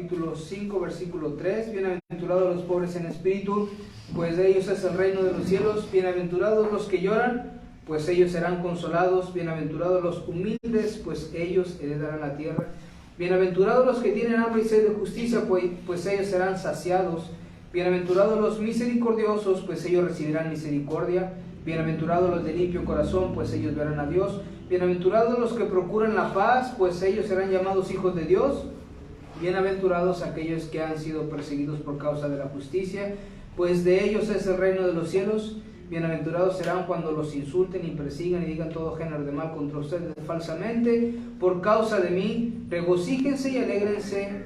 capítulo 5, versículo 3. Bienaventurados los pobres en espíritu, pues de ellos es el reino de los cielos. Bienaventurados los que lloran, pues ellos serán consolados. Bienaventurados los humildes, pues ellos heredarán la tierra. Bienaventurados los que tienen hambre y sed de justicia, pues ellos serán saciados. Bienaventurados los misericordiosos, pues ellos recibirán misericordia. Bienaventurados los de limpio corazón, pues ellos verán a Dios. Bienaventurados los que procuran la paz, pues ellos serán llamados hijos de Dios. Bienaventurados aquellos que han sido perseguidos por causa de la justicia, pues de ellos es el reino de los cielos. Bienaventurados serán cuando los insulten y persigan y digan todo género de mal contra ustedes falsamente por causa de mí. Regocíjense y alégrense,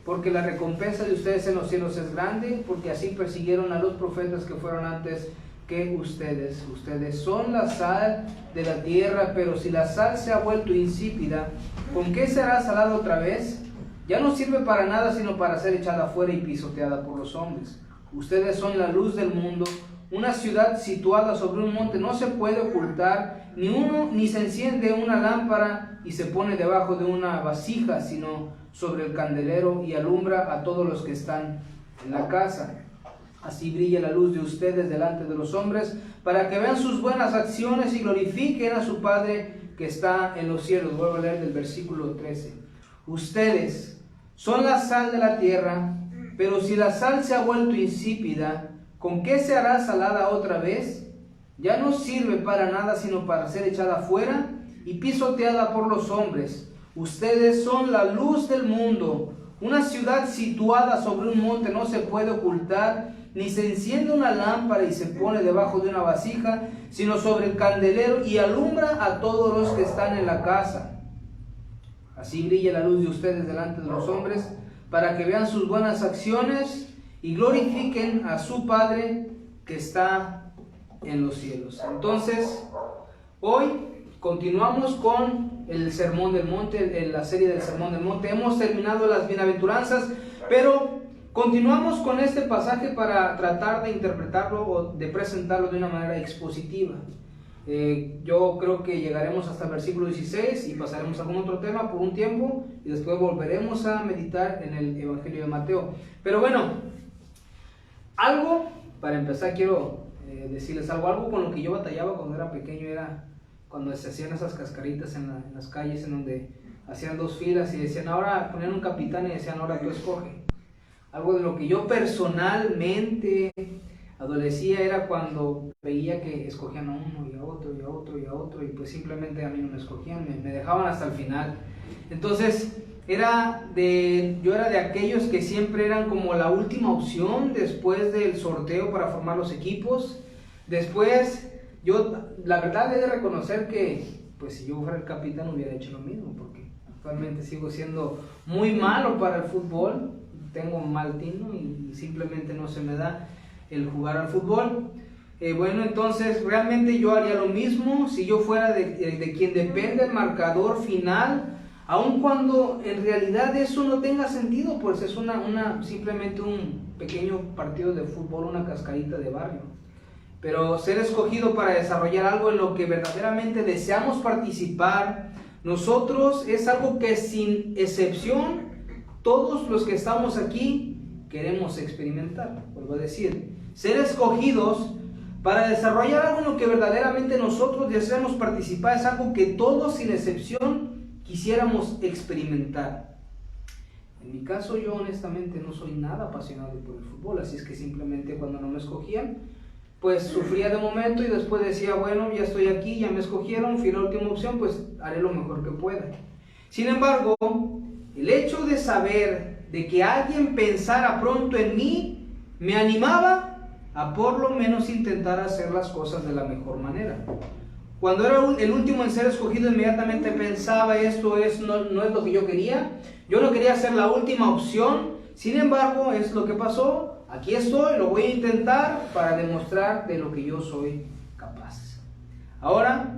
porque la recompensa de ustedes en los cielos es grande, porque así persiguieron a los profetas que fueron antes que ustedes. Ustedes son la sal de la tierra, pero si la sal se ha vuelto insípida, ¿con qué será salada otra vez? Ya no sirve para nada sino para ser echada afuera y pisoteada por los hombres. Ustedes son la luz del mundo. Una ciudad situada sobre un monte no se puede ocultar, ni se enciende una lámpara y se pone debajo de una vasija, sino sobre el candelero y alumbra a todos los que están en la casa. Así brilla la luz de ustedes delante de los hombres, para que vean sus buenas acciones y glorifiquen a su Padre que está en los cielos. Vuelvo a leer del versículo 13. Ustedes son la sal de la tierra, pero si la sal se ha vuelto insípida, ¿con qué se hará salada otra vez? Ya no sirve para nada sino para ser echada afuera y pisoteada por los hombres. Ustedes son la luz del mundo. Una ciudad situada sobre un monte no se puede ocultar, ni se enciende una lámpara y se pone debajo de una vasija, sino sobre el candelero y alumbra a todos los que están en la casa. Así brilla la luz de ustedes delante de los hombres, para que vean sus buenas acciones y glorifiquen a su Padre que está en los cielos. Entonces, hoy continuamos con el Sermón del Monte, en la serie del Sermón del Monte. Hemos terminado las bienaventuranzas, pero continuamos con este pasaje para tratar de interpretarlo o de presentarlo de una manera expositiva. Yo creo que llegaremos hasta el versículo 16 y pasaremos a algún otro tema por un tiempo y después volveremos a meditar en el Evangelio de Mateo. Pero bueno, para empezar quiero decirles algo con lo que yo batallaba cuando era pequeño, era cuando se hacían esas cascaritas en las calles en donde hacían dos filas y decían ahora, ponían un capitán y decían ahora tú escoge. Algo de lo que yo personalmente adolecía era cuando veía que escogían a uno y a otro y a otro y a otro y pues simplemente a mí no me escogían, me dejaban hasta el final. Entonces yo era de aquellos que siempre eran como la última opción después del sorteo para formar los equipos. Después yo la verdad he de reconocer que pues si yo fuera el capitán hubiera hecho lo mismo, porque actualmente sigo siendo muy malo para el fútbol, tengo un mal tino y simplemente no se me da el jugar al fútbol. Bueno, entonces realmente yo haría lo mismo si yo fuera de quien depende el marcador final, aun cuando en realidad eso no tenga sentido, pues es simplemente un pequeño partido de fútbol, una cascarita de barrio. Pero ser escogido para desarrollar algo en lo que verdaderamente deseamos participar, nosotros es algo que sin excepción todos los que estamos aquí queremos experimentar. Vuelvo a decir, ser escogidos para desarrollar algo en lo que verdaderamente nosotros deseamos participar es algo que todos sin excepción quisiéramos experimentar. En mi caso yo honestamente no soy nada apasionado por el fútbol, así es que simplemente cuando no me escogían pues sufría de momento y después decía bueno, ya estoy aquí, ya me escogieron, fui la última opción, pues haré lo mejor que pueda. Sin embargo, el hecho de saber de que alguien pensara pronto en mí me animaba a por lo menos intentar hacer las cosas de la mejor manera. Cuando era el último en ser escogido, inmediatamente pensaba esto no es lo que yo quería. Yo no quería ser la última opción. Sin embargo, es lo que pasó. Aquí estoy, lo voy a intentar para demostrar de lo que yo soy capaz. Ahora,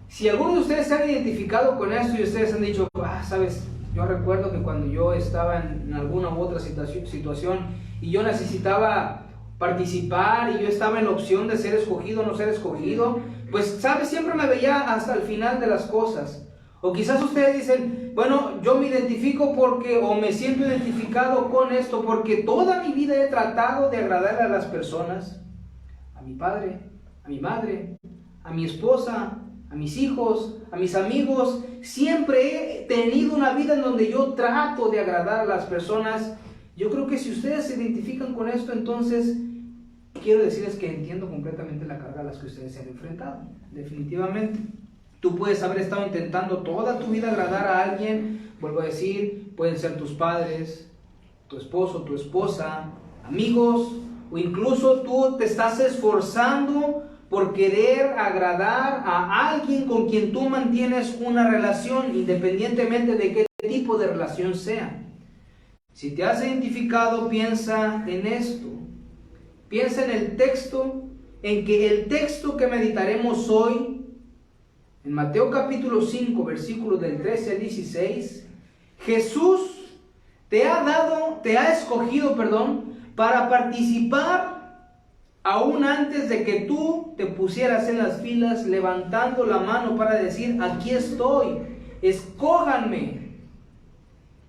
si alguno de ustedes se han identificado con esto y ustedes han dicho, sabes, yo recuerdo que cuando yo estaba en alguna u otra situación y yo necesitaba participar y yo estaba en la opción de ser escogido o no ser escogido, pues sabes, siempre me veía hasta el final de las cosas. O quizás ustedes dicen, bueno, yo me identifico porque, o me siento identificado con esto, porque toda mi vida he tratado de agradar a las personas, a mi padre, a mi madre, a mi esposa, a mis hijos, a mis amigos. Siempre he tenido una vida en donde yo trato de agradar a las personas. Yo creo que si ustedes se identifican con esto, entonces quiero decirles que entiendo completamente la carga a las que ustedes se han enfrentado, definitivamente. Tú puedes haber estado intentando toda tu vida agradar a alguien, vuelvo a decir, pueden ser tus padres, tu esposo, tu esposa, amigos, o incluso tú te estás esforzando por querer agradar a alguien con quien tú mantienes una relación, independientemente de qué tipo de relación sea. Si te has identificado, piensa en esto. Piensa en el texto, en que el texto que meditaremos hoy, en Mateo capítulo 5, versículos del 13 al 16, Jesús te ha escogido, para participar aún antes de que tú te pusieras en las filas, levantando la mano para decir, aquí estoy, escójanme.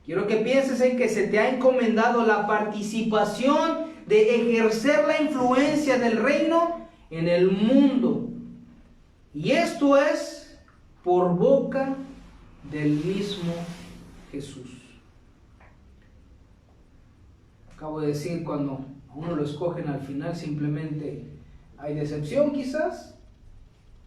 Quiero que pienses en que se te ha encomendado la participación de ejercer la influencia del reino en el mundo. Y esto es por boca del mismo Jesús. Acabo de decir, cuando a uno lo escogen al final simplemente hay decepción quizás.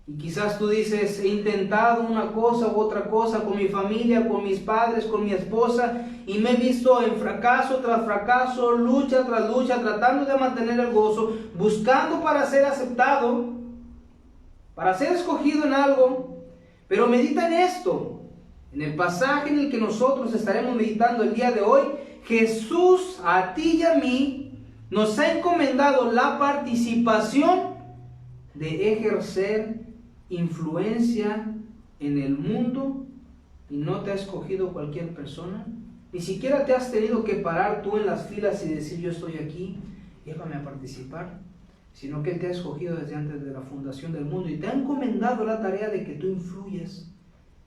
Y quizás tú dices, he intentado una cosa u otra cosa con mi familia, con mis padres, con mi esposa, y me he visto en fracaso tras fracaso, lucha tras lucha, tratando de mantener el gozo, buscando para ser aceptado, para ser escogido en algo. Pero medita en esto, en el pasaje en el que nosotros estaremos meditando el día de hoy. Jesús a ti y a mí nos ha encomendado la participación de ejercer influencia en el mundo, y no te ha escogido cualquier persona. Ni siquiera te has tenido que parar tú en las filas y decir, yo estoy aquí, llévame a participar, sino que Él te ha escogido desde antes de la fundación del mundo y te ha encomendado la tarea de que tú influyas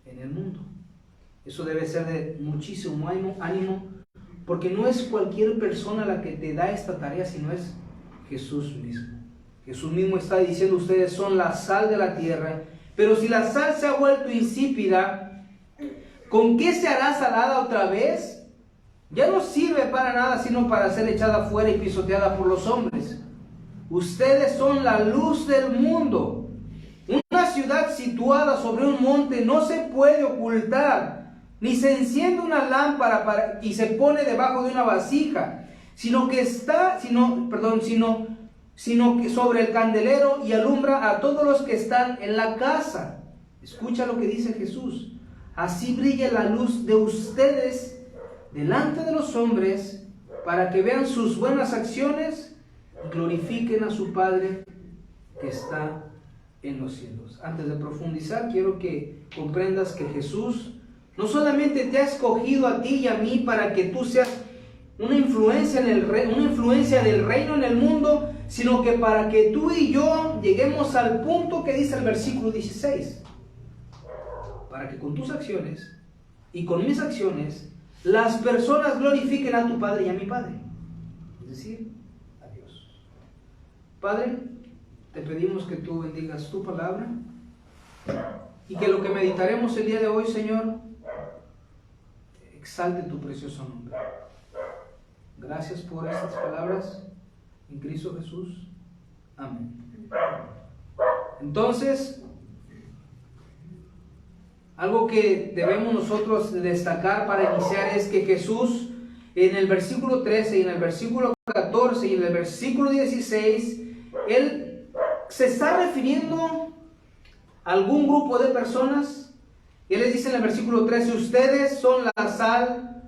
en el mundo. Eso debe ser de muchísimo ánimo, porque no es cualquier persona la que te da esta tarea, sino es Jesús mismo. Jesús mismo está diciendo, ustedes son la sal de la tierra, pero si la sal se ha vuelto insípida, ¿con qué se hará salada otra vez? Ya no sirve para nada, sino para ser echada fuera y pisoteada por los hombres. Ustedes son la luz del mundo. Una ciudad situada sobre un monte no se puede ocultar, ni se enciende una lámpara y se pone debajo de una vasija, sino que sobre el candelero y alumbra a todos los que están en la casa. Escucha lo que dice Jesús. Así brilla la luz de ustedes delante de los hombres, para que vean sus buenas acciones y glorifiquen a su Padre que está en los cielos. Antes de profundizar, quiero que comprendas que Jesús no solamente te ha escogido a ti y a mí para que tú seas una influencia del reino en el mundo, sino que para que tú y yo lleguemos al punto que dice el versículo 16, para que con tus acciones y con mis acciones las personas glorifiquen a tu Padre y a mi Padre, es decir, a Dios. Padre, te pedimos que tú bendigas tu palabra y que lo que meditaremos el día de hoy, Señor, exalte tu precioso nombre. Gracias por estas palabras en Cristo Jesús. Amén. Entonces, algo que debemos nosotros destacar para iniciar es que Jesús en el versículo 13 y en el versículo 14 y en el versículo 16, Él se está refiriendo a algún grupo de personas. Él les dice en el versículo 13, ustedes son la sal.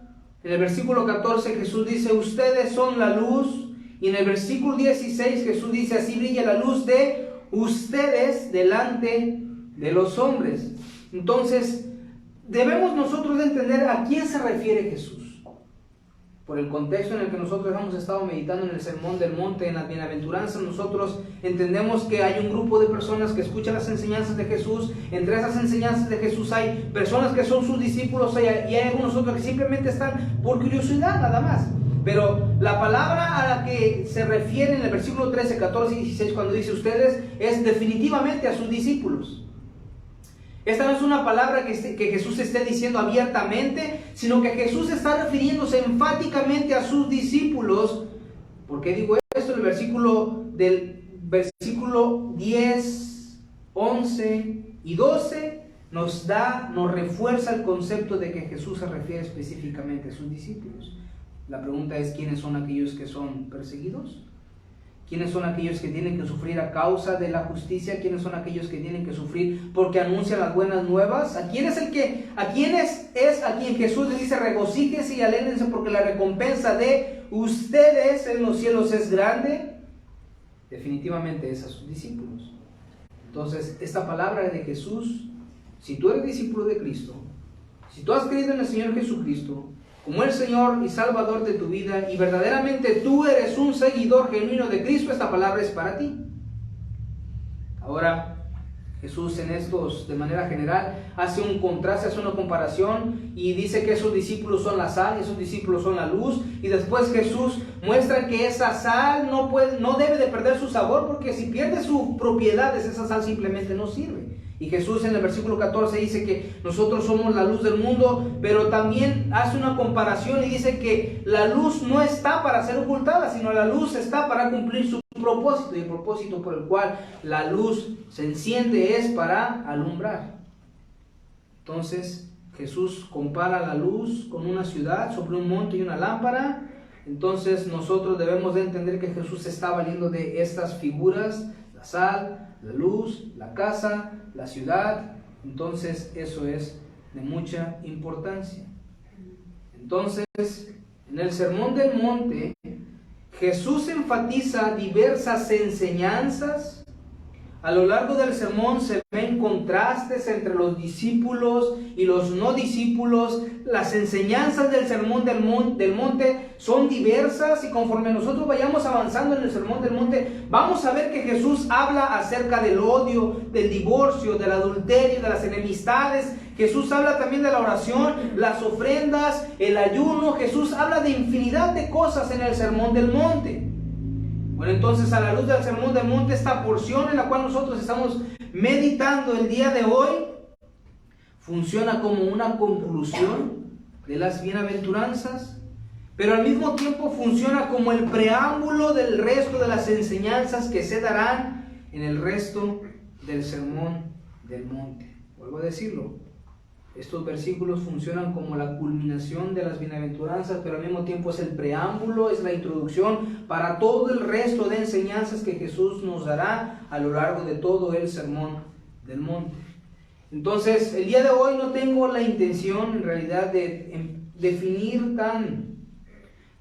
En el versículo 14 Jesús dice, ustedes son la luz. Y en el versículo 16 Jesús dice, así brilla la luz de ustedes delante de los hombres. Entonces, debemos nosotros entender a quién se refiere Jesús. por el contexto en el que nosotros hemos estado meditando en el Sermón del Monte, en las bienaventuranzas, nosotros entendemos que hay un grupo de personas que escuchan las enseñanzas de Jesús. Entre esas enseñanzas de Jesús hay personas que son sus discípulos y hay algunos otros que simplemente están por curiosidad nada más. Pero la palabra a la que se refiere en el versículo 13, 14 y 16 cuando dice ustedes es definitivamente a sus discípulos. Esta no es una palabra que Jesús esté diciendo abiertamente, sino que Jesús está refiriéndose enfáticamente a sus discípulos. ¿Por qué digo esto? El versículo 10, 11 y 12 nos refuerza el concepto de que Jesús se refiere específicamente a sus discípulos. La pregunta es, ¿quiénes son aquellos que son perseguidos? ¿Quiénes son aquellos que tienen que sufrir a causa de la justicia? ¿Quiénes son aquellos que tienen que sufrir porque anuncian las buenas nuevas? ¿A quién es a quien Jesús le dice regocíjense y alégrense porque la recompensa de ustedes en los cielos es grande? Definitivamente es a sus discípulos. Entonces, esta palabra de Jesús, si tú eres discípulo de Cristo, si tú has creído en el Señor Jesucristo como el Señor y Salvador de tu vida, y verdaderamente tú eres un seguidor genuino de Cristo, esta palabra es para ti. Ahora, Jesús en estos, de manera general, hace un contraste, hace una comparación, y dice que esos discípulos son la sal, y esos discípulos son la luz, y después Jesús muestra que esa sal no debe de perder su sabor, porque si pierde sus propiedades, esa sal simplemente no sirve. Y Jesús en el versículo 14 dice que nosotros somos la luz del mundo, pero también hace una comparación y dice que la luz no está para ser ocultada, sino la luz está para cumplir su propósito, y el propósito por el cual la luz se enciende es para alumbrar. Entonces Jesús compara la luz con una ciudad sobre un monte y una lámpara. Entonces nosotros debemos de entender que Jesús se está valiendo de estas figuras, la sal, la luz, la casa, la ciudad. Entonces eso es de mucha importancia. Entonces, en el Sermón del Monte, Jesús enfatiza diversas enseñanzas. A lo largo del sermón se ven contrastes entre los discípulos y los no discípulos. Las enseñanzas del Sermón del Monte son diversas, y conforme nosotros vayamos avanzando en el Sermón del Monte, vamos a ver que Jesús habla acerca del odio, del divorcio, del adulterio, de las enemistades. Jesús habla también de la oración, las ofrendas, el ayuno. Jesús habla de infinidad de cosas en el Sermón del Monte. Bueno, entonces, a la luz del Sermón del Monte, esta porción en la cual nosotros estamos meditando el día de hoy funciona como una conclusión de las bienaventuranzas, pero al mismo tiempo funciona como el preámbulo del resto de las enseñanzas que se darán en el resto del Sermón del Monte. Vuelvo a decirlo, estos versículos funcionan como la culminación de las bienaventuranzas, pero al mismo tiempo es el preámbulo, es la introducción para todo el resto de enseñanzas que Jesús nos dará a lo largo de todo el Sermón del Monte. Entonces, el día de hoy no tengo la intención en realidad de definir tan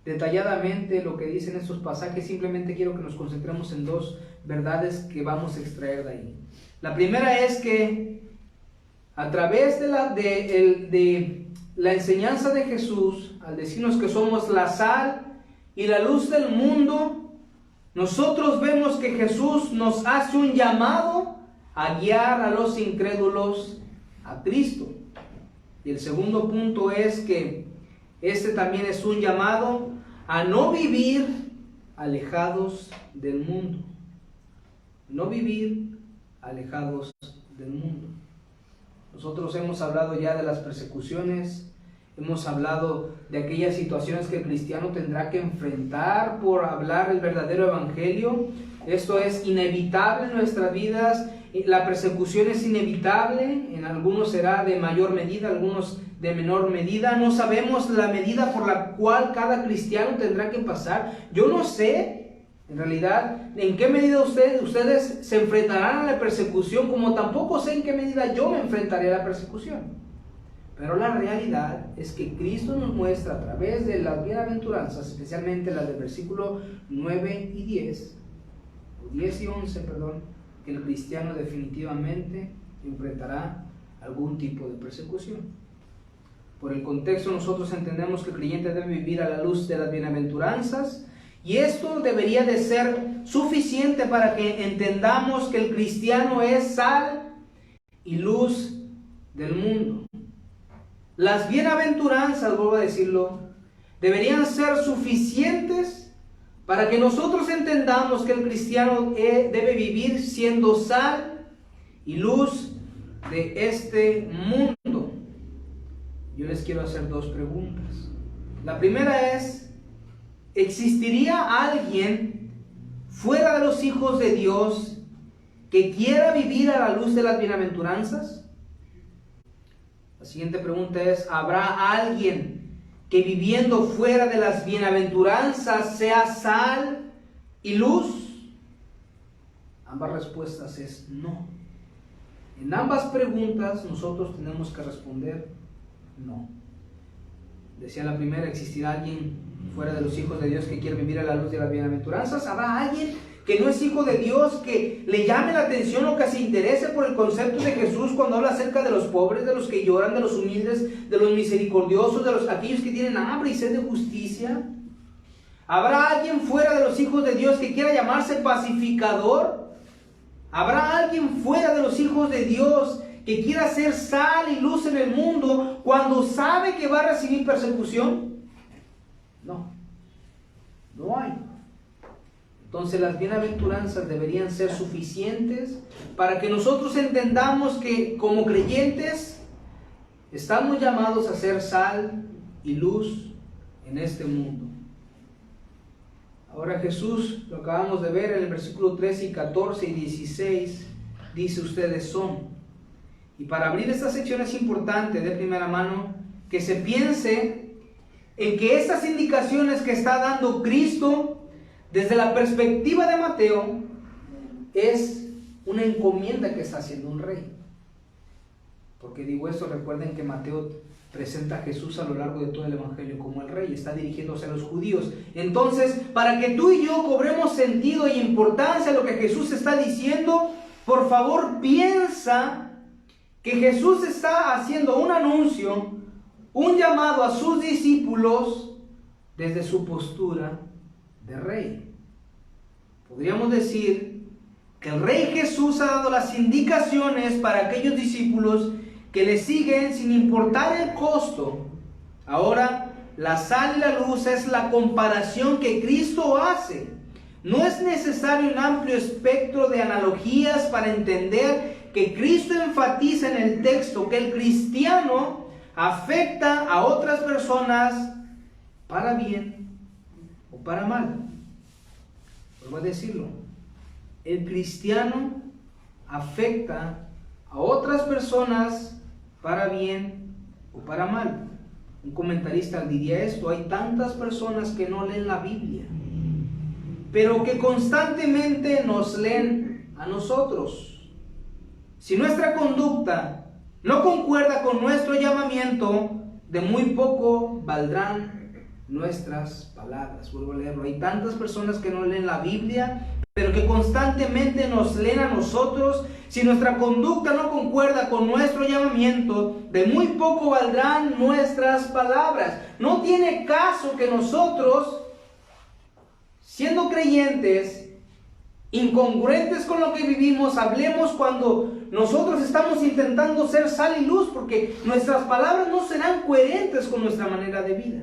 detalladamente lo que dicen estos pasajes. Simplemente quiero que nos concentremos en dos verdades que vamos a extraer de ahí. La primera es que a través de la enseñanza de Jesús, al decirnos que somos la sal y la luz del mundo, nosotros vemos que Jesús nos hace un llamado a guiar a los incrédulos a Cristo. Y el segundo punto es que este también es un llamado a no vivir alejados del mundo. No vivir alejados del mundo. Nosotros hemos hablado ya de las persecuciones, hemos hablado de aquellas situaciones que el cristiano tendrá que enfrentar por hablar el verdadero evangelio. Esto es inevitable en nuestras vidas. La persecución es inevitable, en algunos será de mayor medida, algunos de menor medida. No sabemos la medida por la cual cada cristiano tendrá que pasar. Yo no sé, en realidad, en qué medida ustedes se enfrentarán a la persecución, como tampoco sé en qué medida yo me enfrentaré a la persecución. Pero la realidad es que Cristo nos muestra a través de las bienaventuranzas, especialmente las del versículo 9 y 10, o 10 y 11, perdón, que el cristiano definitivamente enfrentará algún tipo de persecución. Por el contexto nosotros entendemos que el creyente debe vivir a la luz de las bienaventuranzas, y esto debería de ser suficiente para que entendamos que el cristiano es sal y luz del mundo. Las bienaventuranzas, vuelvo a decirlo, deberían ser suficientes para que nosotros entendamos que el cristiano debe vivir siendo sal y luz de este mundo. Yo les quiero hacer dos preguntas. La primera es: ¿existiría alguien fuera de los hijos de Dios que quiera vivir a la luz de las bienaventuranzas? La siguiente pregunta es: ¿habrá alguien que viviendo fuera de las bienaventuranzas sea sal y luz? Ambas respuestas es no. En ambas preguntas nosotros tenemos que responder no. Decía la primera: ¿existirá alguien fuera de los hijos de Dios que quiere vivir a la luz de las bienaventuranzas? ¿Habrá alguien que no es hijo de Dios que le llame la atención o que se interese por el concepto de Jesús cuando habla acerca de los pobres, de los que lloran, de los humildes, de los misericordiosos, de aquellos que tienen hambre y sed de justicia? ¿Habrá alguien fuera de los hijos de Dios que quiera llamarse pacificador? ¿Habrá alguien fuera de los hijos de Dios que quiera ser sal y luz en el mundo cuando sabe que va a recibir persecución? No, no hay. Entonces las bienaventuranzas deberían ser suficientes para que nosotros entendamos que como creyentes estamos llamados a ser sal y luz en este mundo. Ahora Jesús, lo acabamos de ver en el versículo 13 y 14 y 16, dice: ustedes son. Y para abrir esta sección es importante de primera mano que se piense en que estas indicaciones que está dando Cristo desde la perspectiva de Mateo es una encomienda que está haciendo un rey. Porque digo esto, recuerden que Mateo presenta a Jesús a lo largo de todo el Evangelio como el rey, está dirigiéndose a los judíos. Entonces, para que tú y yo cobremos sentido e importancia a lo que Jesús está diciendo, por favor piensa que Jesús está haciendo un anuncio, un llamado a sus discípulos desde su postura de rey. Podríamos decir que el rey Jesús ha dado las indicaciones para aquellos discípulos que le siguen sin importar el costo. Ahora, la sal y la luz es la comparación que Cristo hace. No es necesario un amplio espectro de analogías para entender que Cristo enfatiza en el texto que el cristiano afecta a otras personas para bien o para mal. Vuelvo a decirlo. El cristiano afecta a otras personas para bien o para mal. Un comentarista diría esto: hay tantas personas que no leen la Biblia, pero que constantemente nos leen a nosotros. Si nuestra conducta no concuerda con nuestro llamamiento, de muy poco valdrán nuestras palabras. Vuelvo a leerlo: hay tantas personas que no leen la Biblia, pero que constantemente nos leen a nosotros. Si nuestra conducta no concuerda con nuestro llamamiento, de muy poco valdrán nuestras palabras. No tiene caso que nosotros, siendo creyentes, incongruentes con lo que vivimos, hablemos cuando nosotros estamos intentando ser sal y luz, porque nuestras palabras no serán coherentes con nuestra manera de vida.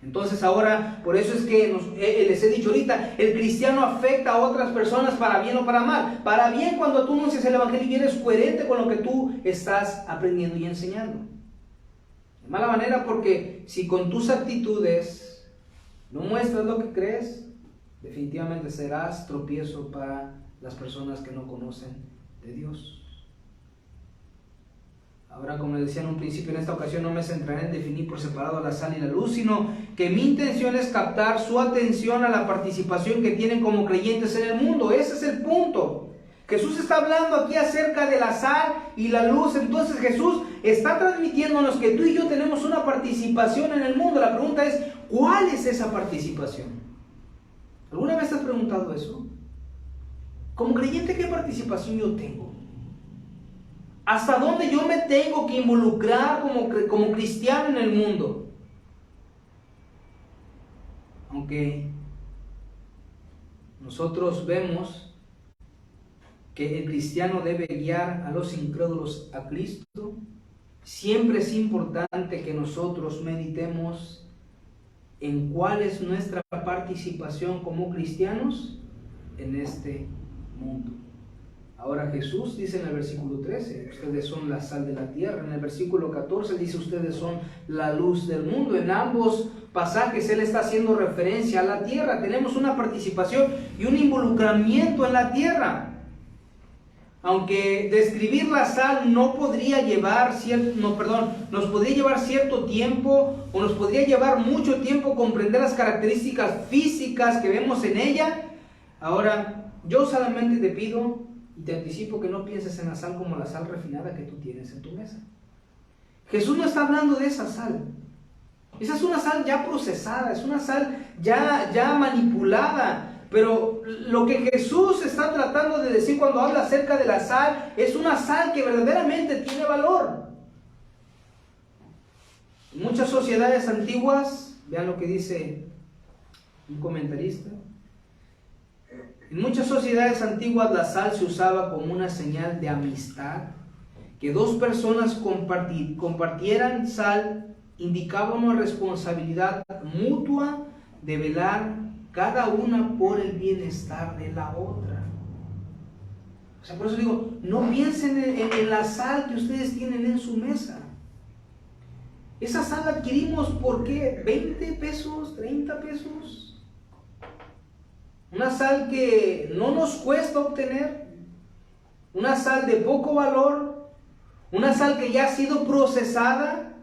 Entonces ahora, por eso es que les he dicho ahorita, el cristiano afecta a otras personas para bien o para mal. Para bien cuando tú anuncias el evangelio y eres coherente con lo que tú estás aprendiendo y enseñando. De mala manera porque si con tus actitudes no muestras lo que crees, definitivamente serás tropiezo para las personas que no conocen de Dios. Ahora, como les decía en un principio, en esta ocasión no me centraré en definir por separado la sal y la luz, sino que mi intención es captar su atención a la participación que tienen como creyentes en el mundo. Ese es el punto. Jesús está hablando aquí acerca de la sal y la luz. Entonces Jesús está transmitiéndonos que tú y yo tenemos una participación en el mundo. La pregunta es, ¿cuál es esa participación? ¿Alguna vez te has preguntado eso? Como creyente, ¿qué participación yo tengo? ¿Hasta dónde yo me tengo que involucrar como cristiano en el mundo? Aunque nosotros vemos que el cristiano debe guiar a los incrédulos a Cristo, siempre es importante que nosotros meditemos en cuál es nuestra participación como cristianos en este mundo. Ahora Jesús dice en el versículo 13, ustedes son la sal de la tierra. En el versículo 14 dice, ustedes son la luz del mundo. En ambos pasajes Él está haciendo referencia a la tierra. Tenemos una participación y un involucramiento en la tierra. Aunque describir la sal nos podría llevar cierto tiempo, o nos podría llevar mucho tiempo comprender las características físicas que vemos en ella. Ahora, yo solamente te pido y te anticipo que no pienses en la sal como la sal refinada que tú tienes en tu mesa. Jesús no está hablando de esa sal. Esa es una sal ya procesada, es una sal ya manipulada. Pero lo que Jesús está tratando de decir cuando habla acerca de la sal, es una sal que verdaderamente tiene valor. En muchas sociedades antiguas, vean lo que dice un comentarista, en muchas sociedades antiguas la sal se usaba como una señal de amistad. Que dos personas compartieran sal indicaba una responsabilidad mutua de velar cada una por el bienestar de la otra. O sea, por eso digo, no piensen en la sal que ustedes tienen en su mesa. Esa sal la adquirimos ¿por qué? ¿20 pesos? ¿30 pesos? Una sal que no nos cuesta obtener, una sal de poco valor, una sal que ya ha sido procesada,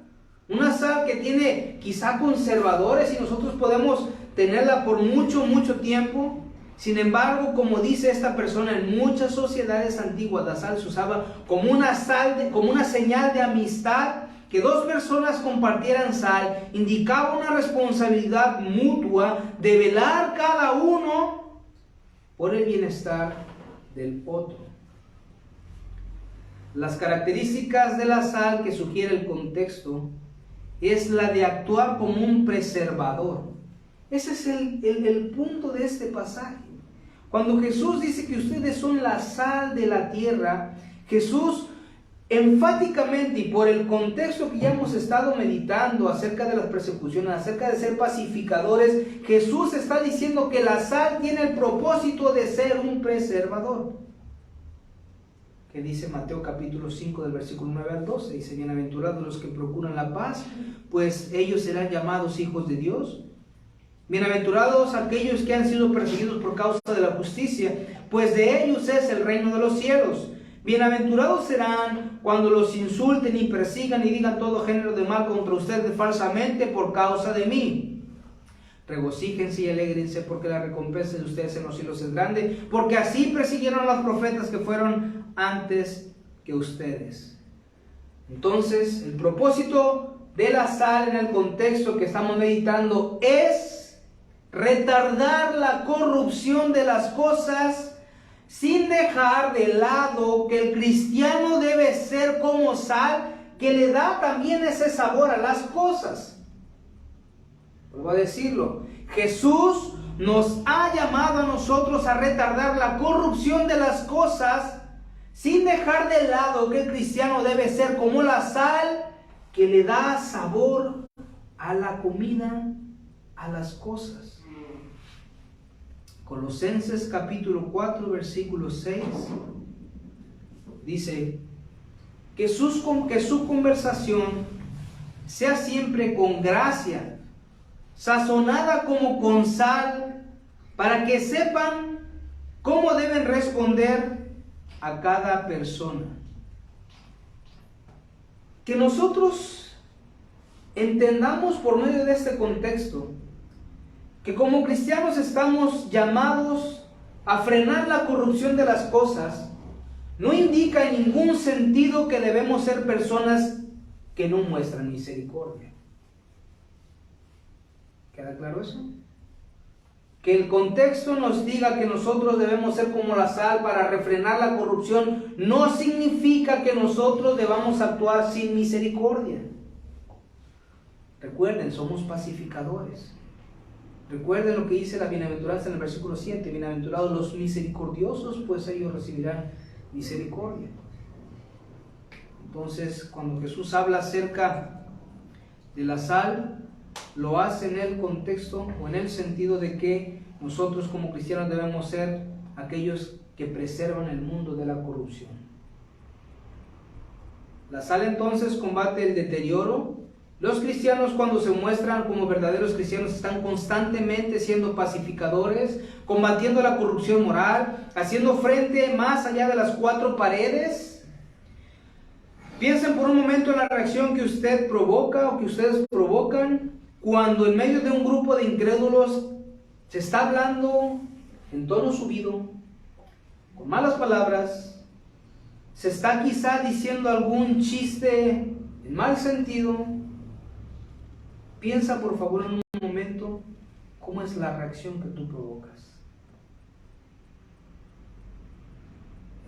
una sal que tiene quizá conservadores y nosotros podemos tenerla por mucho tiempo. Sin embargo, como dice esta persona, en muchas sociedades antiguas la sal se usaba como una señal de amistad. Que dos personas compartieran sal indicaba una responsabilidad mutua de velar cada uno por el bienestar del otro. Las características de la sal que sugiere el contexto es la de actuar como un preservador. Ese es el punto de este pasaje. Cuando Jesús dice que ustedes son la sal de la tierra, Jesús enfáticamente, y por el contexto que ya hemos estado meditando acerca de las persecuciones, acerca de ser pacificadores, Jesús está diciendo que la sal tiene el propósito de ser un preservador. Que dice Mateo capítulo 5 del versículo 9 al 12, dice, bienaventurados los que procuran la paz, pues ellos serán llamados hijos de Dios. Bienaventurados aquellos que han sido perseguidos por causa de la justicia, pues de ellos es el reino de los cielos. Bienaventurados serán cuando los insulten y persigan y digan todo género de mal contra ustedes falsamente por causa de mí. Regocíjense y alégrense, porque la recompensa de ustedes en los cielos es grande, porque así persiguieron a los profetas que fueron antes que ustedes. Entonces, el propósito de la sal en el contexto que estamos meditando es retardar la corrupción de las cosas, sin dejar de lado que el cristiano debe ser como sal, que le da también ese sabor a las cosas. Vuelvo a decirlo, Jesús nos ha llamado a nosotros a retardar la corrupción de las cosas, sin dejar de lado que el cristiano debe ser como la sal, que le da sabor a la comida, a las cosas. Colosenses capítulo 4 versículo 6 dice que su conversación sea siempre con gracia, sazonada como con sal, para que sepan cómo deben responder a cada persona. Que nosotros entendamos por medio de este contexto que como cristianos estamos llamados a frenar la corrupción de las cosas. No indica en ningún sentido que debemos ser personas que no muestran misericordia. ¿Queda claro eso? Que el contexto nos diga que nosotros debemos ser como la sal para refrenar la corrupción, no significa que nosotros debamos actuar sin misericordia. Recuerden, somos pacificadores. Recuerden lo que dice la bienaventuranza en el versículo 7. Bienaventurados los misericordiosos, pues ellos recibirán misericordia. Entonces, cuando Jesús habla acerca de la sal, lo hace en el contexto o en el sentido de que nosotros como cristianos debemos ser aquellos que preservan el mundo de la corrupción. La sal entonces combate el deterioro. Los cristianos, cuando se muestran como verdaderos cristianos, están constantemente siendo pacificadores, combatiendo la corrupción moral, haciendo frente más allá de las cuatro paredes. Piensen por un momento en la reacción que usted provoca o que ustedes provocan cuando en medio de un grupo de incrédulos se está hablando en tono subido, con malas palabras, se está quizá diciendo algún chiste en mal sentido. Piensa por favor en un momento cómo es la reacción que tú provocas.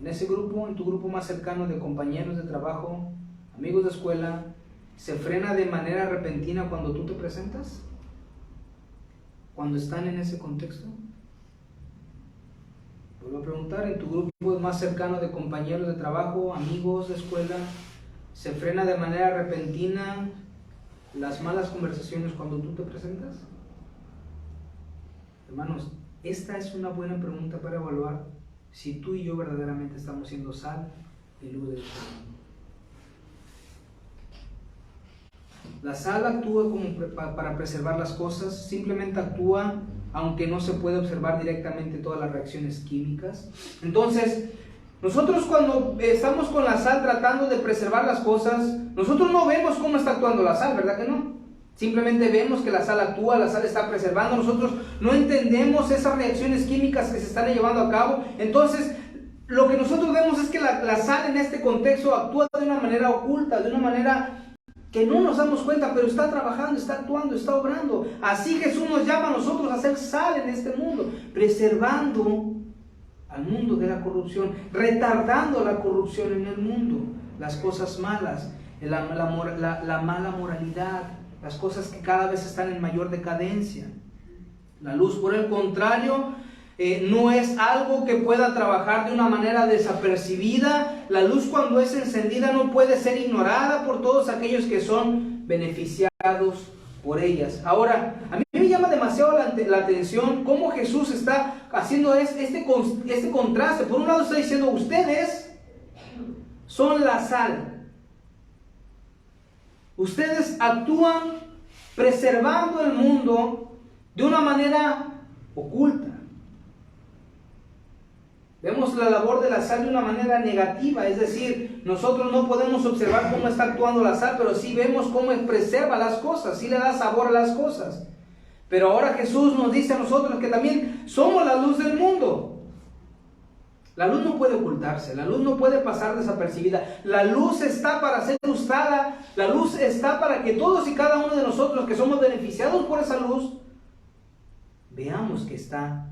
En ese grupo, en tu grupo más cercano de compañeros de trabajo, amigos de escuela, ¿se frena de manera repentina cuando tú te presentas? ¿Cuando están en ese contexto? Vuelvo a preguntar, en tu grupo más cercano de compañeros de trabajo, amigos de escuela, ¿se frena de manera repentina las malas conversaciones cuando tú te presentas? Hermanos, esta es una buena pregunta para evaluar si tú y yo verdaderamente estamos siendo sal y luz de este mundo. La sal actúa como para preservar las cosas, simplemente actúa aunque no se puede observar directamente todas las reacciones químicas. Entonces, nosotros cuando estamos con la sal tratando de preservar las cosas, nosotros no vemos cómo está actuando la sal, ¿verdad que no? Simplemente vemos que la sal actúa, la sal está preservando, nosotros no entendemos esas reacciones químicas que se están llevando a cabo. Entonces, lo que nosotros vemos es que la sal en este contexto actúa de una manera oculta, de una manera que no nos damos cuenta, pero está trabajando, está actuando, está obrando. Así Jesús nos llama a nosotros a ser sal en este mundo, preservando al mundo de la corrupción, retardando la corrupción en el mundo, las cosas malas, la mala moralidad, las cosas que cada vez están en mayor decadencia. La luz, por el contrario, no es algo que pueda trabajar de una manera desapercibida. La luz, cuando es encendida, no puede ser ignorada por todos aquellos que son beneficiados por ellas. Ahora, a mí me llama demasiado la atención cómo Jesús está haciendo este contraste. Por un lado está diciendo, ustedes son la sal. Ustedes actúan preservando el mundo de una manera oculta. Vemos la labor de la sal de una manera negativa, es decir, nosotros no podemos observar cómo está actuando la sal, pero sí vemos cómo preserva las cosas, sí le da sabor a las cosas. Pero ahora Jesús nos dice a nosotros que también somos la luz del mundo. La luz no puede ocultarse, la luz no puede pasar desapercibida, la luz está para ser usada, la luz está para que todos y cada uno de nosotros que somos beneficiados por esa luz, veamos que está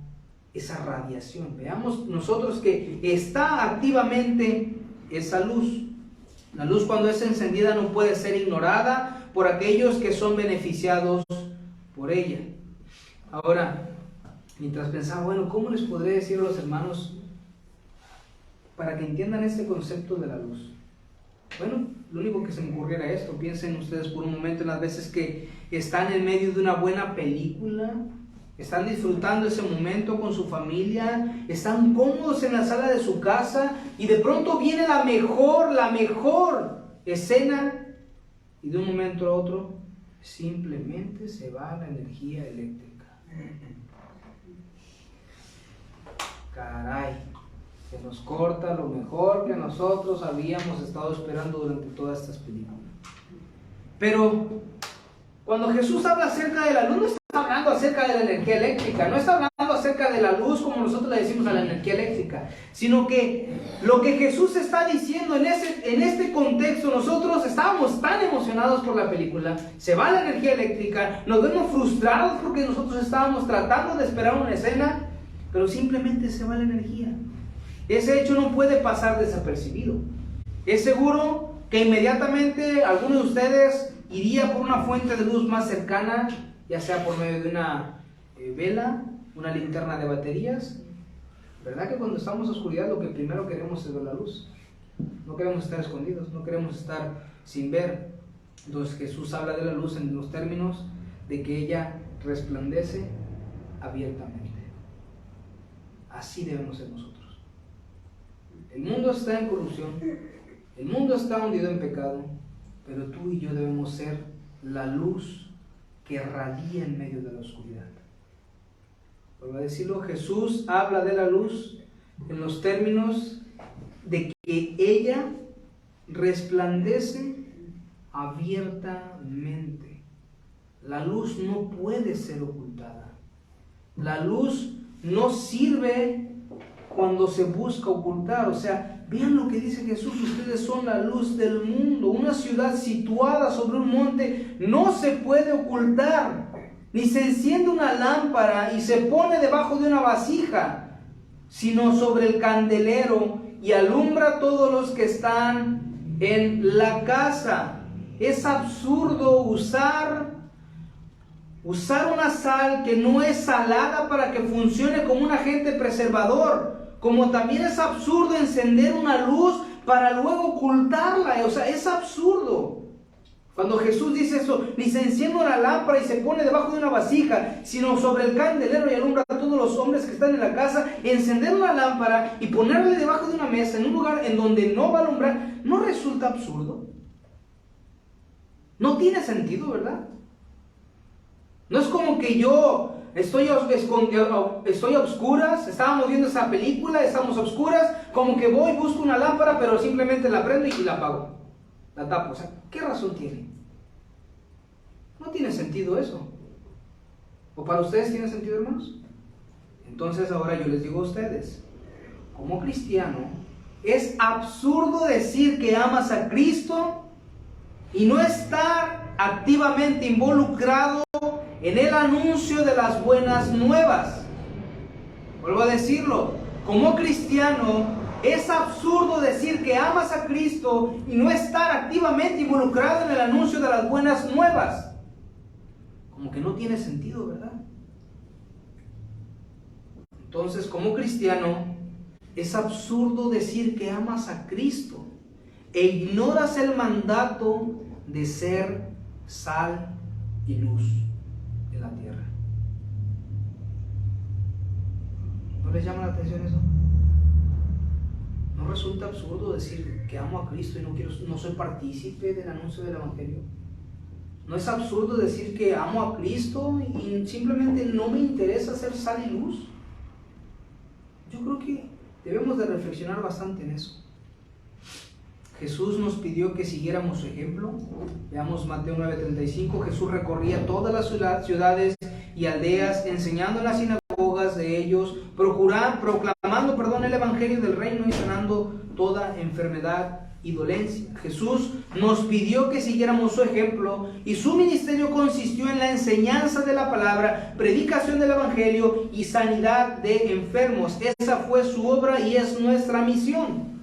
esa radiación, veamos nosotros que está activamente esa luz. La luz, cuando es encendida, no puede ser ignorada por aquellos que son beneficiados por ella. Ahora, mientras pensaba, bueno, ¿cómo les podré decir a los hermanos para que entiendan este concepto de la luz? Bueno, lo único que se me ocurriera era esto. Piensen ustedes por un momento en las veces que están en medio de una buena película, están disfrutando ese momento con su familia, están cómodos en la sala de su casa y de pronto viene la mejor escena y de un momento a otro simplemente se va la energía eléctrica. Caray, se nos corta lo mejor que nosotros habíamos estado esperando durante todas estas películas. Pero cuando Jesús habla acerca de la luz, no está hablando acerca de la energía eléctrica, no está hablando acerca de la luz, como nosotros le decimos a la energía eléctrica, sino que lo que Jesús está diciendo en este contexto, nosotros estábamos tan emocionados por la película, se va la energía eléctrica, nos vemos frustrados porque nosotros estábamos tratando de esperar una escena, pero simplemente se va la energía. Ese hecho no puede pasar desapercibido. Es seguro que inmediatamente alguno de ustedes iría por una fuente de luz más cercana, ya sea por medio de una vela, una linterna de baterías. ¿Verdad que cuando estamos en oscuridad lo que primero queremos es ver la luz? No queremos estar escondidos, no queremos estar sin ver. Entonces Jesús habla de la luz en los términos de que ella resplandece abiertamente. Así debemos ser nosotros. El mundo está en corrupción, el mundo está hundido en pecado, pero tú y yo debemos ser la luz que radia en medio de la oscuridad. Por decirlo, Jesús habla de la luz en los términos de que ella resplandece abiertamente. La luz no puede ser ocultada. La luz no sirve cuando se busca ocultar. O sea, vean lo que dice Jesús: ustedes son la luz del mundo. Una ciudad situada sobre un monte no se puede ocultar. Ni se enciende una lámpara y se pone debajo de una vasija, sino sobre el candelero, y alumbra a todos los que están en la casa. Es absurdo usar una sal que no es salada para que funcione como un agente preservador, como también es absurdo encender una luz para luego ocultarla. O sea, es absurdo. Cuando Jesús dice eso, ni se enciende una lámpara y se pone debajo de una vasija, sino sobre el candelero y alumbra a todos los hombres que están en la casa. Encender una lámpara y ponerle debajo de una mesa en un lugar en donde no va a alumbrar, ¿no resulta absurdo? No tiene sentido, ¿verdad? No es como que yo estoy a oscuras, estábamos viendo esa película, estamos a oscuras, como que voy, busco una lámpara, pero simplemente la prendo y la apago, la tapo. O sea, ¿qué razón tiene? No tiene sentido eso. ¿O para ustedes tiene sentido, hermanos? Entonces ahora yo les digo a ustedes, como cristiano, es absurdo decir que amas a Cristo y no estar activamente involucrado en el anuncio de las buenas nuevas. Vuelvo a decirlo, como cristiano es absurdo decir que amas a Cristo y no estar activamente involucrado en el anuncio de las buenas nuevas. Como que no tiene sentido, ¿verdad? Entonces, como cristiano, es absurdo decir que amas a Cristo e ignoras el mandato de ser sal y luz en la tierra. ¿No les llama la atención eso? ¿No resulta absurdo decir que amo a Cristo y no soy partícipe del anuncio del Evangelio? ¿No es absurdo decir que amo a Cristo y simplemente no me interesa ser sal y luz? Yo creo que debemos de reflexionar bastante en eso. Jesús nos pidió que siguiéramos su ejemplo. Veamos Mateo 9:35. Jesús recorría todas las ciudades y aldeas, enseñando en las sinagogas de ellos, proclamando el evangelio del reino y sanando toda enfermedad y dolencia. Jesús nos pidió que siguiéramos su ejemplo y su ministerio consistió en la enseñanza de la palabra, predicación del evangelio y sanidad de enfermos. Esa fue su obra y es nuestra misión.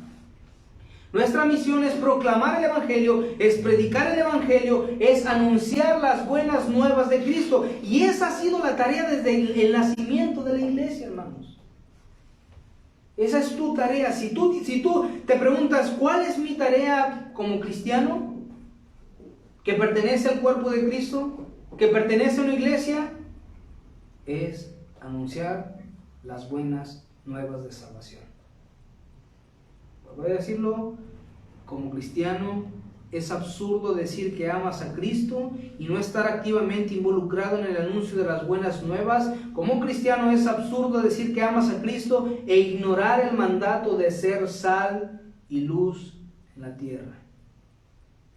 Nuestra misión es proclamar el evangelio, es predicar el evangelio, es anunciar las buenas nuevas de Cristo. Y esa ha sido la tarea desde el nacimiento de la iglesia, hermanos. Esa es tu tarea. Si tú te preguntas, ¿cuál es mi tarea como cristiano? Que pertenece al cuerpo de Cristo, que pertenece a una iglesia, es anunciar las buenas nuevas de salvación. Voy a decirlo, como cristiano, es absurdo decir que amas a Cristo y no estar activamente involucrado en el anuncio de las buenas nuevas. Como cristiano es absurdo decir que amas a Cristo e ignorar el mandato de ser sal y luz en la tierra.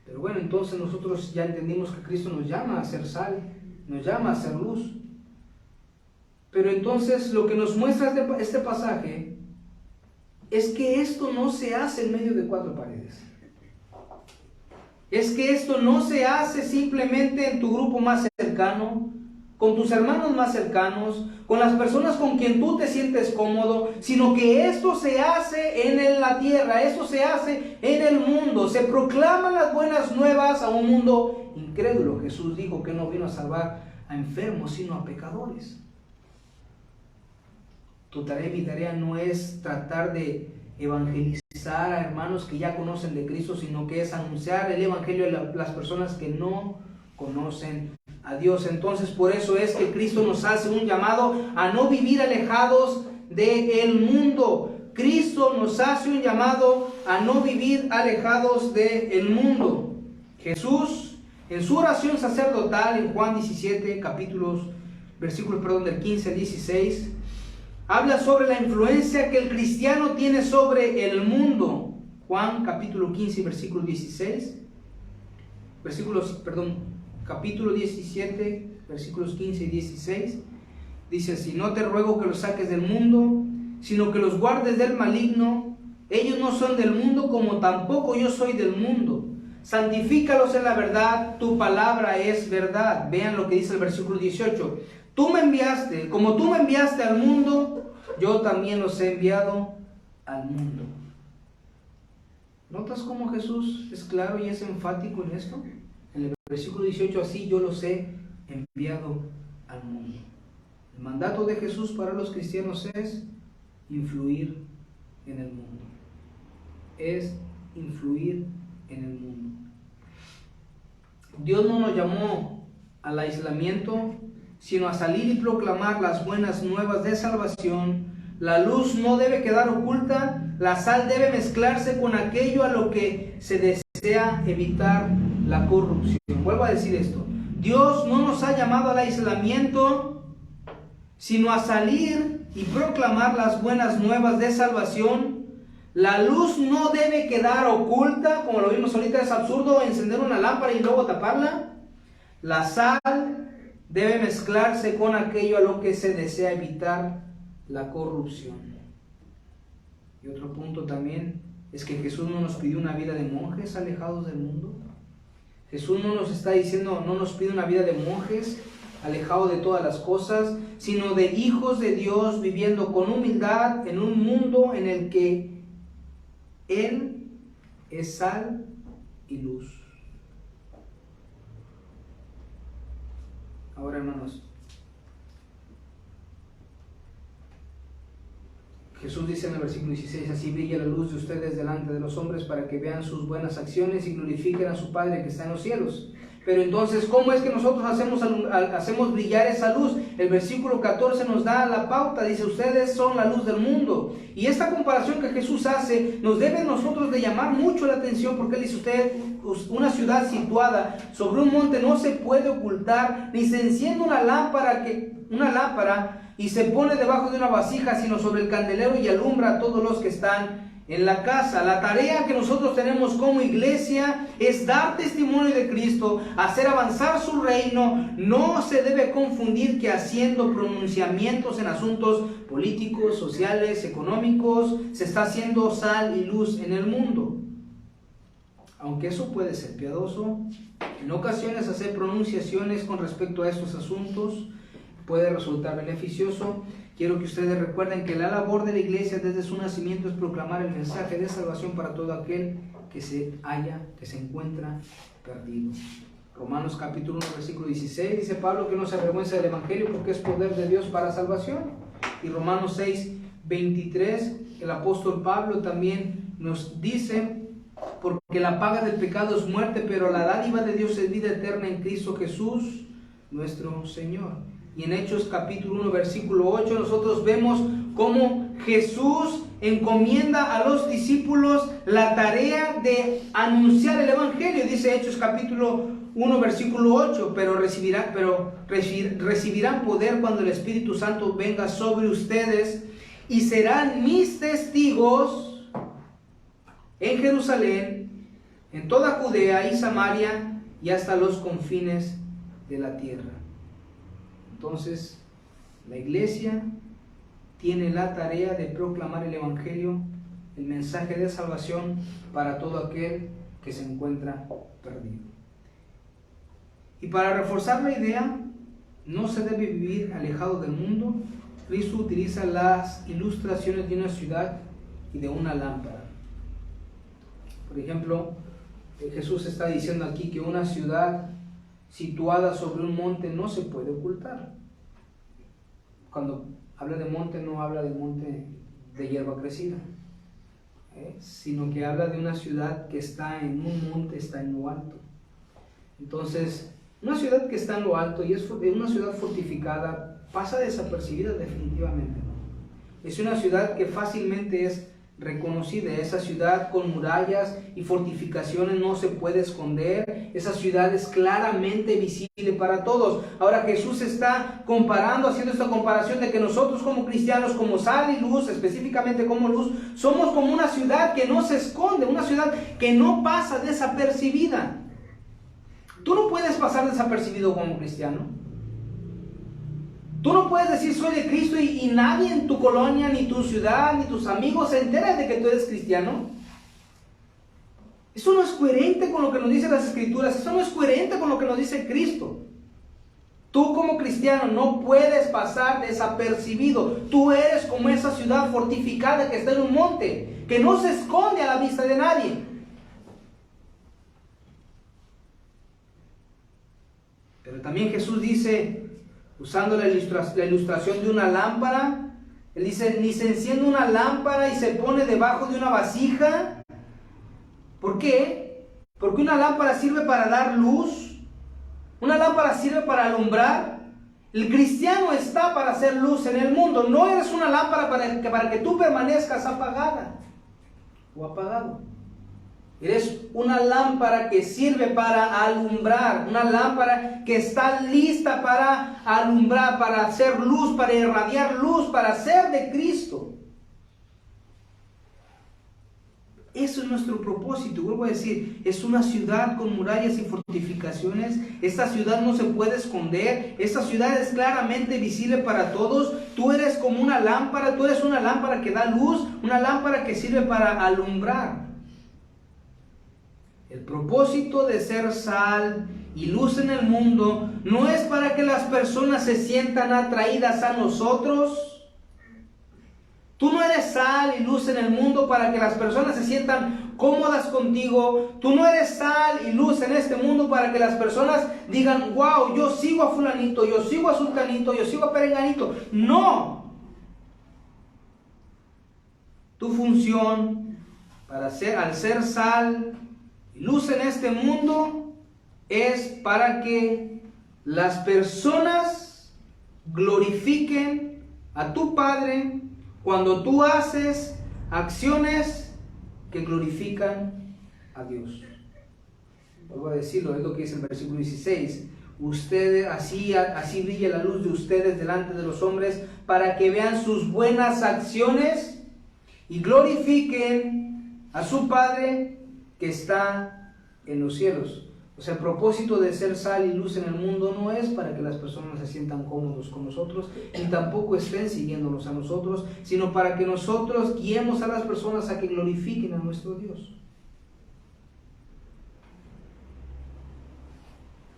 Pero bueno, entonces nosotros ya entendimos que Cristo nos llama a ser sal, nos llama a ser luz. Pero entonces lo que nos muestra este pasaje es que esto no se hace en medio de cuatro paredes. Es que esto no se hace simplemente en tu grupo más cercano, con tus hermanos más cercanos, con las personas con quien tú te sientes cómodo, sino que esto se hace en la tierra, esto se hace en el mundo. Se proclaman las buenas nuevas a un mundo incrédulo. Jesús dijo que no vino a salvar a enfermos, sino a pecadores. Tu tarea y mi tarea no es tratar de evangelizar a hermanos que ya conocen de Cristo, sino que es anunciar el evangelio a las personas que no conocen a Dios. Entonces, por eso es que Cristo nos hace un llamado a no vivir alejados del mundo. Cristo nos hace un llamado a no vivir alejados del mundo. Jesús, en su oración sacerdotal en Juan 17, versículos del 15 al 16, habla sobre la influencia que el cristiano tiene sobre el mundo. Juan capítulo 15, versículo 16. Capítulo 17, versículos 15 y 16. Dice así: no te ruego que los saques del mundo, sino que los guardes del maligno. Ellos no son del mundo, como tampoco yo soy del mundo. Santifícalos en la verdad, tu palabra es verdad. Vean lo que dice el versículo 18. Tú me enviaste, como tú me enviaste al mundo, yo también los he enviado al mundo. ¿Notas cómo Jesús es claro y es enfático en esto? En el versículo 18, así yo los he enviado al mundo. El mandato de Jesús para los cristianos es influir en el mundo. Es influir en el mundo. Dios no nos llamó al aislamiento, sino a salir y proclamar las buenas nuevas de salvación. La luz no debe quedar oculta, la sal debe mezclarse con aquello a lo que se desea evitar la corrupción. Vuelvo a decir esto: Dios no nos ha llamado al aislamiento, sino a salir y proclamar las buenas nuevas de salvación. La luz no debe quedar oculta, como lo vimos ahorita. Es absurdo encender una lámpara y luego taparla. La sal debe mezclarse con aquello a lo que se desea evitar la corrupción. Y otro punto también es que Jesús no nos pidió una vida de monjes alejados del mundo. Jesús no nos está diciendo, no nos pide una vida de monjes alejados de todas las cosas, sino de hijos de Dios viviendo con humildad en un mundo en el que Él es sal y luz. Ahora, hermanos, Jesús dice en el versículo 16, así brilla la luz de ustedes delante de los hombres para que vean sus buenas acciones y glorifiquen a su Padre que está en los cielos. Pero entonces, ¿cómo es que nosotros hacemos brillar esa luz? El versículo 14 nos da la pauta, dice, ustedes son la luz del mundo. Y esta comparación que Jesús hace nos debe nosotros de llamar mucho la atención, porque Él dice, una ciudad situada sobre un monte no se puede ocultar, ni se enciende una lámpara y se pone debajo de una vasija, sino sobre el candelero y alumbra a todos los que están en la casa. La tarea que nosotros tenemos como iglesia es dar testimonio de Cristo, hacer avanzar su reino. No se debe confundir que haciendo pronunciamientos en asuntos políticos, sociales, económicos, se está haciendo sal y luz en el mundo. Aunque eso puede ser piadoso, en ocasiones hacer pronunciaciones con respecto a estos asuntos puede resultar beneficioso. Quiero que ustedes recuerden que la labor de la iglesia desde su nacimiento es proclamar el mensaje de salvación para todo aquel que se encuentra perdido. Romanos capítulo 1, versículo 16, dice Pablo que no se avergüenza del evangelio porque es poder de Dios para salvación. Y Romanos 6, 23, el apóstol Pablo también nos dice, porque la paga del pecado es muerte, pero la dádiva de Dios es vida eterna en Cristo Jesús, nuestro Señor. Y en Hechos capítulo 1, versículo 8, nosotros vemos cómo Jesús encomienda a los discípulos la tarea de anunciar el evangelio. Dice Hechos capítulo 1, versículo 8, pero recibirán poder cuando el Espíritu Santo venga sobre ustedes y serán mis testigos en Jerusalén, en toda Judea y Samaria y hasta los confines de la tierra. Entonces, La iglesia tiene la tarea de proclamar el Evangelio, el mensaje de salvación para todo aquel que se encuentra perdido. Y para reforzar la idea, no se debe vivir alejado del mundo. Cristo utiliza las ilustraciones de una ciudad y de una lámpara. Por ejemplo, Jesús está diciendo aquí que una ciudad situada sobre un monte no se puede ocultar. Cuando habla de monte, no habla de monte de hierba crecida, sino que habla de una ciudad que está en un monte, está en lo alto. Entonces, una ciudad que está en lo alto y es una ciudad fortificada pasa desapercibida definitivamente, ¿no? Es una ciudad que fácilmente es reconocida. Esa ciudad con murallas y fortificaciones no se puede esconder. Esa ciudad es claramente visible para todos. Ahora Jesús está comparando, haciendo esta comparación de que nosotros como cristianos, como sal y luz, específicamente como luz, somos como una ciudad que no se esconde, una ciudad que no pasa desapercibida. Tú no puedes pasar desapercibido como cristiano. Tú no puedes decir soy de Cristo y nadie en tu colonia, ni tu ciudad, ni tus amigos se enteran de que tú eres cristiano. Eso no es coherente con lo que nos dicen las Escrituras. Eso no es coherente con lo que nos dice Cristo. Tú como cristiano no puedes pasar desapercibido. Tú eres como esa ciudad fortificada que está en un monte, que no se esconde a la vista de nadie. Pero también Jesús dice, usando la ilustración de una lámpara, Él dice, ni se enciende una lámpara y se pone debajo de una vasija. ¿Por qué? Porque una lámpara sirve para dar luz, una lámpara sirve para alumbrar. El cristiano está para hacer luz en el mundo. No eres una lámpara para que tú permanezcas apagada o apagado. Eres una lámpara que sirve para alumbrar, una lámpara que está lista para alumbrar, para hacer luz, para irradiar luz, para ser de Cristo. Eso es nuestro propósito. Vuelvo a decir, es una ciudad con murallas y fortificaciones. Esta ciudad no se puede esconder. Esta ciudad es claramente visible para todos. Tú eres como una lámpara, tú eres una lámpara que da luz, una lámpara que sirve para alumbrar. El propósito de ser sal y luz en el mundo no es para que las personas se sientan atraídas a nosotros. Tú no eres sal y luz en el mundo para que las personas se sientan cómodas contigo. Tú no eres sal y luz en este mundo para que las personas digan, wow, yo sigo a fulanito, yo sigo a sultanito, yo sigo a perenganito. No. Tu función al ser sal y luz en este mundo es para que las personas glorifiquen a tu Padre cuando tú haces acciones que glorifican a Dios. Vuelvo a decirlo, es lo que dice el versículo 16. Ustedes, así brilla la luz de ustedes delante de los hombres, para que vean sus buenas acciones y glorifiquen a su Padre que está en los cielos. O sea, el propósito de ser sal y luz en el mundo no es para que las personas se sientan cómodos con nosotros, ni tampoco estén siguiéndonos a nosotros, sino para que nosotros guiemos a las personas a que glorifiquen a nuestro Dios.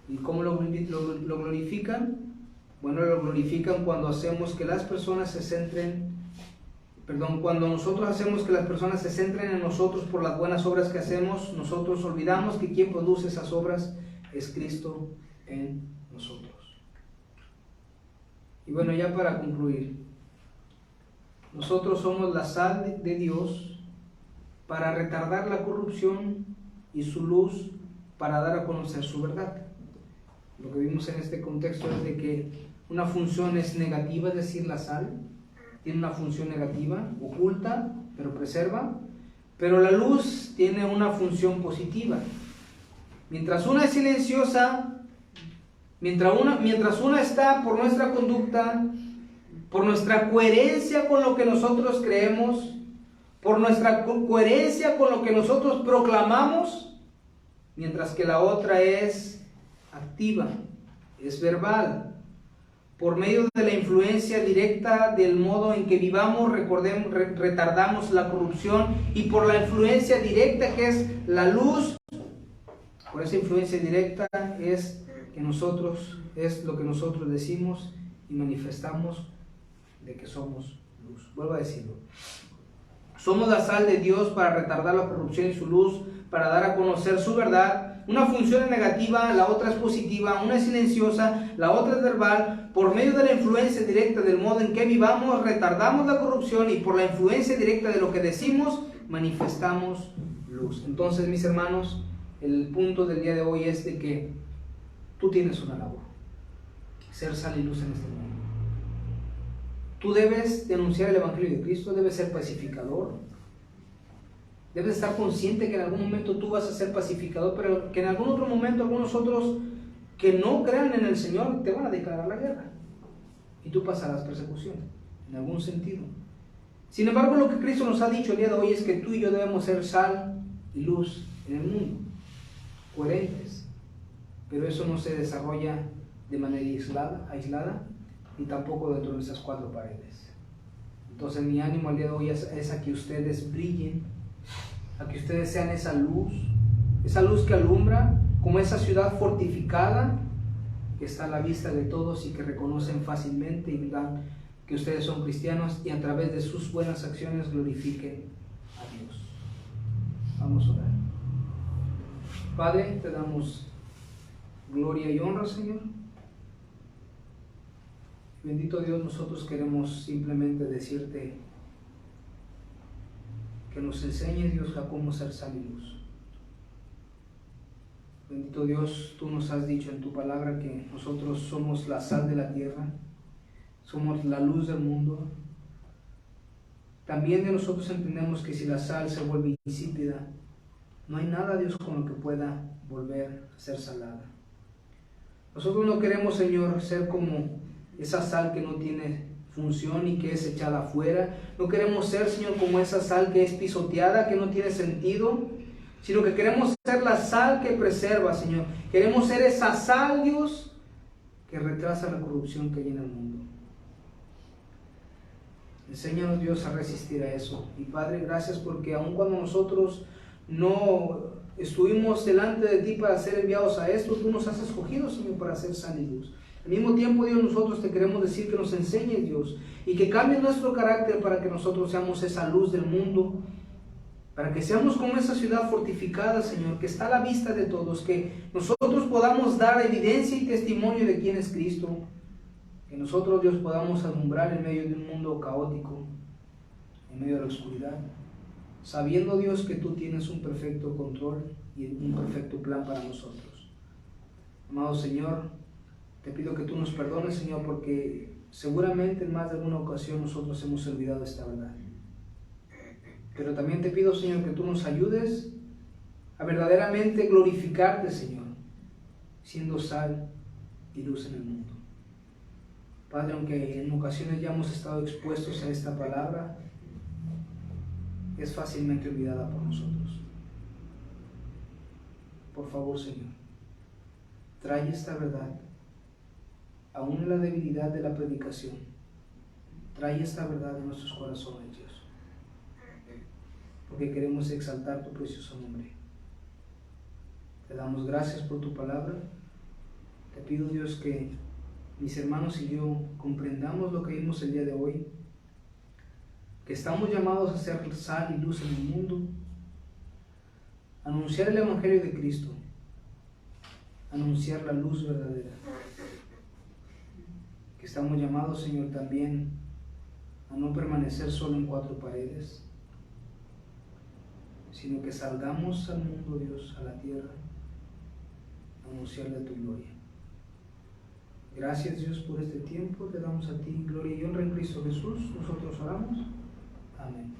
¿Y cómo lo glorifican? Bueno, lo glorifican cuando hacemos que las personas cuando nosotros hacemos que las personas se centren en nosotros por las buenas obras que hacemos, nosotros olvidamos que quien produce esas obras es Cristo en nosotros. Y bueno, ya para concluir, nosotros somos la sal de Dios para retardar la corrupción y su luz para dar a conocer su verdad. Lo que vimos en este contexto es de que una función es negativa, es decir, la sal tiene una función negativa, oculta, pero preserva. Pero la luz tiene una función positiva. Mientras una es silenciosa, mientras una está por nuestra conducta, por nuestra coherencia con lo que nosotros creemos, por nuestra coherencia con lo que nosotros proclamamos, mientras que la otra es activa, es verbal. por medio de la influencia directa del modo en que vivamos, retardamos la corrupción, y por la influencia directa que es la luz, por esa influencia directa es lo que nosotros decimos y manifestamos de que somos luz. Vuelvo a decirlo. Somos la sal de Dios para retardar la corrupción y su luz, para dar a conocer su verdad. Una función es negativa, la otra es positiva, una es silenciosa, la otra es verbal. Por medio de la influencia directa del modo en que vivamos, retardamos la corrupción, y por la influencia directa de lo que decimos, manifestamos luz. Entonces, mis hermanos, el punto del día de hoy es de que tú tienes una labor: ser sal y luz en este mundo. Tú debes denunciar el Evangelio de Cristo, debes ser pacificador. Debes estar consciente que en algún momento tú vas a ser pacificador, pero que en algún otro momento algunos otros que no crean en el Señor te van a declarar la guerra. Y tú pasarás persecución, en algún sentido. Sin embargo, lo que Cristo nos ha dicho el día de hoy es que tú y yo debemos ser sal y luz en el mundo, coherentes. Pero eso no se desarrolla de manera aislada, y tampoco dentro de esas cuatro paredes. Entonces mi ánimo el día de hoy es a que ustedes brillen, a que ustedes sean esa luz que alumbra, como esa ciudad fortificada que está a la vista de todos y que reconocen fácilmente y digan que ustedes son cristianos, y a través de sus buenas acciones glorifiquen a Dios. Vamos a orar. Padre, te damos gloria y honra, Señor. Bendito Dios, nosotros queremos simplemente decirte que nos enseñes, Dios, a cómo ser sal y luz. Bendito Dios, tú nos has dicho en tu palabra que nosotros somos la sal de la tierra, somos la luz del mundo. También de nosotros entendemos que si la sal se vuelve insípida, no hay nada, Dios, con lo que pueda volver a ser salada. Nosotros no queremos, Señor, ser como esa sal que no tiene función y que es echada afuera. No queremos ser, Señor, como esa sal que es pisoteada, que no tiene sentido, sino que queremos ser la sal que preserva, Señor. Queremos ser esa sal, Dios, que retrasa la corrupción que hay en el mundo. Enséñanos, Dios, a resistir a eso. Y Padre, gracias porque aun cuando nosotros no estuvimos delante de ti para ser enviados a esto, tú nos has escogido, Señor, para ser sal y luz. Al mismo tiempo, Dios, nosotros te queremos decir que nos enseñes, Dios, y que cambies nuestro carácter para que nosotros seamos esa luz del mundo, para que seamos como esa ciudad fortificada, Señor, que está a la vista de todos, que nosotros podamos dar evidencia y testimonio de quién es Cristo, que nosotros, Dios, podamos alumbrar en medio de un mundo caótico, en medio de la oscuridad, sabiendo, Dios, que tú tienes un perfecto control y un perfecto plan para nosotros. Amado Señor, te pido que tú nos perdones, Señor, porque seguramente en más de alguna ocasión nosotros hemos olvidado esta verdad. Pero también te pido, Señor, que tú nos ayudes a verdaderamente glorificarte, Señor, siendo sal y luz en el mundo. Padre, aunque en ocasiones ya hemos estado expuestos a esta palabra, es fácilmente olvidada por nosotros. Por favor, Señor, trae esta verdad, aún en la debilidad de la predicación. Trae esta verdad en nuestros corazones, Dios, porque queremos exaltar tu precioso nombre. Te damos gracias por tu palabra. Te pido, Dios, que mis hermanos y yo comprendamos lo que vimos el día de hoy, que estamos llamados a ser sal y luz en el mundo, anunciar el Evangelio de Cristo, anunciar la luz verdadera, que estamos llamados, Señor, también a no permanecer solo en cuatro paredes, sino que salgamos al mundo, Dios, a la tierra, a anunciarle tu gloria. Gracias, Dios, por este tiempo. Te damos a ti gloria y honra en Cristo Jesús. Nosotros oramos. Amén.